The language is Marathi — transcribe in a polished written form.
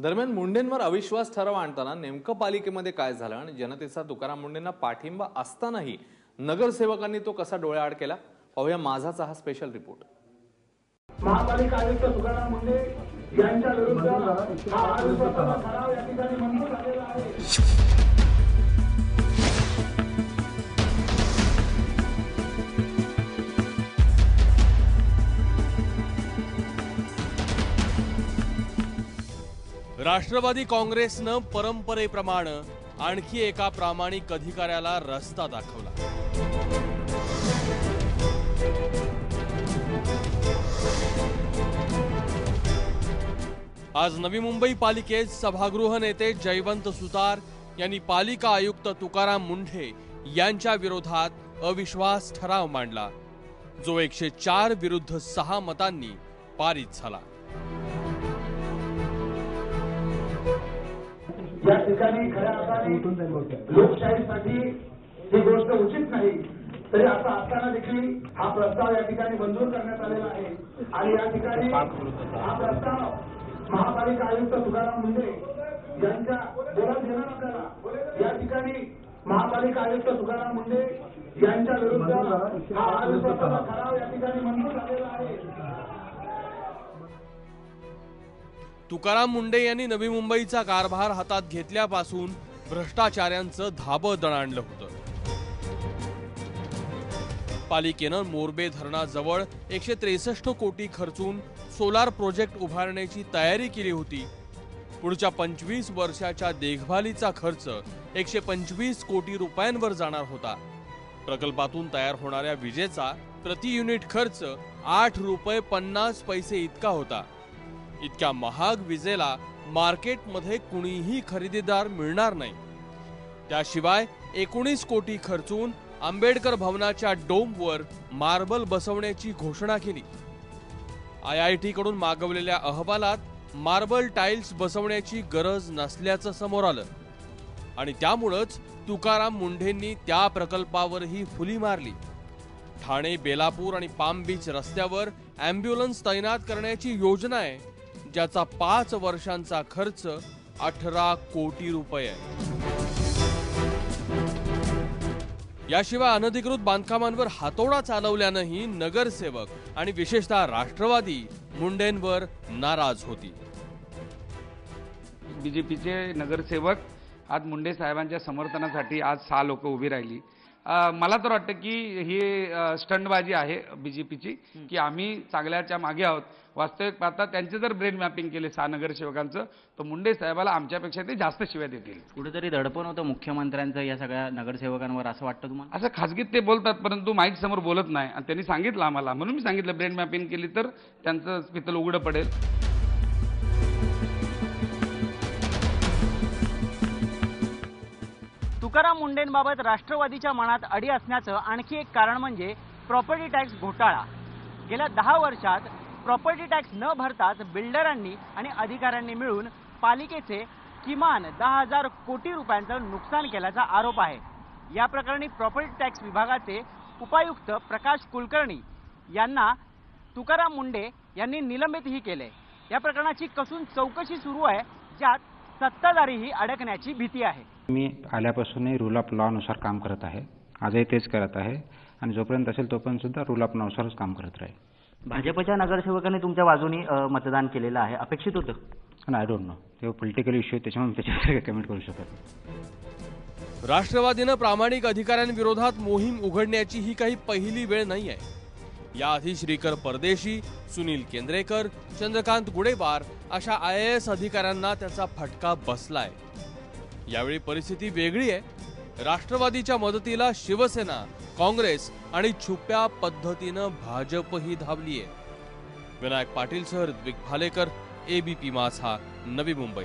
दरम्यान मुंडेंवर अविश्वास ठराव आणताना नेमकं पालिकेमध्ये काय झालं आणि जनतेचा तुकाराम मुंडेंना पाठिंबा असतानाही नगरसेवकांनी तो कसा डोळ्याआड केला, पाहूया माझाचा हा स्पेशल रिपोर्ट। महापालिका आयुक्त तुकाराम मुंडे यांच्या विरुद्ध हा अविश्वासाचा ठराव या ठिकाणी मंजूर झालेला आहे। राष्ट्रवादी काँग्रेसनं परंपरेप्रमाणे आणखी एका प्रामाणिक अधिकाऱ्याला रस्ता दाखवला। आज नवी मुंबई पालिकेत सभागृह नेते जयवंत सुतार यांनी पालिका आयुक्त तुकाराम मुंढे यांच्या विरोधात अविश्वास ठराव मांडला, जो 104 विरुद्ध 6 मतांनी पारित झाला। या ठिकाणी खऱ्या अर्थाने लोकशाहीसाठी ही गोष्ट उचित नाही, तरी असं असताना देखील हा प्रस्ताव या ठिकाणी मंजूर करण्यात आलेला आहे। आणि या ठिकाणी हा प्रस्ताव महापालिका आयुक्त तुकाराम मुंडे यांच्या बोलत घेणार आपल्याला या ठिकाणी महापालिका आयुक्त तुकाराम मुंडे यांच्या विरुद्ध हा अविश्वासाचा ठराव या ठिकाणी मंजूर झालेला आहे। तुकाराम मुंडे यांनी नवी मुंबईचा कारभार हातात घेतल्यापासून भ्रष्टाचाऱ्यांचं धाबं दणाणलं होतं। पालिकेनं मोरबे धरणाजवळ 163 कोटी खर्चून सोलार प्रोजेक्ट उभारण्याची तयारी केली होती। पुढच्या 25 वर्षाच्या देखभालीचा खर्च 125 कोटी रुपयांवर जाणार होता। प्रकल्पातून तयार होणाऱ्या विजेचा प्रति युनिट खर्च 8 रुपये 50 पैसे इतका होता। इतक्या महाग विजेला मार्केटमध्ये कुणीही खरेदीदार मिळणार नाही। त्याशिवाय 19 कोटी खर्चून आंबेडकर भवनाच्या डोमवर मार्बल बसवण्याची घोषणा केली। IIT कडून मागवलेल्या अहवालात मार्बल टाइल्स बसवण्याची गरज नसल्याचं समोर आलं आणि त्यामुळेच तुकाराम मुंढेंनी त्या प्रकल्पावरही फुली मारली। ठाणे, बेलापूर आणि पाम बीच रस्त्यावर ॲम्ब्युलन्स तैनात करण्याची योजना आहे, ज्याचा 5 वर्षांचा खर्च 18 कोटी रुपये आहे। याशिवाय अनधिकृत बांधकामांवर हातोडा चालवल्यानंही नगरसेवक आणि विशेषतः राष्ट्रवादी मुंडेंवर नाराज होती। बीजेपीचे नगरसेवक आज मुंडे साहेबांच्या समर्थनासाठी आज 6 लोक उभी राहिली। मला तर वाटतं की ही स्टंटबाजी आहे बीजेपीची, की आम्ही चांगल्याच्या मागे आहोत। वास्तविक पाहता त्यांचे जर ब्रेन मॅपिंग केले 6 नगरसेवकांचं, तर मुंडे साहेबाला आमच्यापेक्षा ते जास्त शिव्या देतील। कुठेतरी दडपण होतं मुख्यमंत्र्यांचं या सगळ्या नगरसेवकांवर, असं वाटतं तुम्हाला? असं खासगीत ते बोलतात, परंतु माईक समोर बोलत नाही आणि त्यांनी सांगितलं आम्हाला, म्हणून मी सांगितलं ब्रेन मॅपिंग केली तर त्यांचं पितल उघडं पडेल। तुकाराम मुंडेंबाबत राष्ट्रवादीच्या मनात अडी असण्याचं आणखी एक कारण म्हणजे प्रॉपर्टी टॅक्स घोटाळा। गेल्या 10 वर्षात प्रॉपर्टी टॅक्स न भरताच बिल्डरांनी आणि अधिकाऱ्यांनी मिळून पालिकेचे किमान 10,000 कोटी रुपयांचं नुकसान केल्याचा आरोप आहे। या प्रकरणी प्रॉपर्टी टॅक्स विभागाचे उपायुक्त प्रकाश कुलकर्णी यांना तुकाराम मुंडे यांनी निलंबितही केले। या प्रकरणाची कसून चौकशी सुरू आहे, ज्यात सत्ताधारीही अडकण्याची भीती आहे। मी आल्यापासूनही रूल ऑफ लॉ नुसार काम करत आहे, आजही तेच करत आहे आणि जोपर्यंत असेल तोपर्यंत सुद्धा रूल ऑफ लॉ नुसारच काम करत राहील। भाजपच्या नगरसेवकांनी तुमच्या बाजूनी मतदान केलेलं आहे, अपेक्षित होतं? आणि आय डोंट नो, ते पॉलिटिकल इश्यू आहे, त्याच्यामुळे त्याच्यावर कमेंट करू शकत नाही। राष्ट्रवादीनं प्रामाणिक अधिकाऱ्यांविरोधात मोहीम उघडण्याची ही काही पहिली वेळ नाही आहे। याआधी श्रीकर परदेशी, सुनील केंद्रेकर, चंद्रकांत गुडेवार अशा IAS अधिकाऱ्यांना त्याचा फटका बसलाय। यावेळी परिस्थिती वेगळी आहे। राष्ट्रवादीच्या मदतीला शिवसेना, काँग्रेस आणि छुप्या पद्धतीनं भाजपही धावलीये। विनायक पाटीलसह ऋत्विक भालेकर, ABP माझा, नवी मुंबई।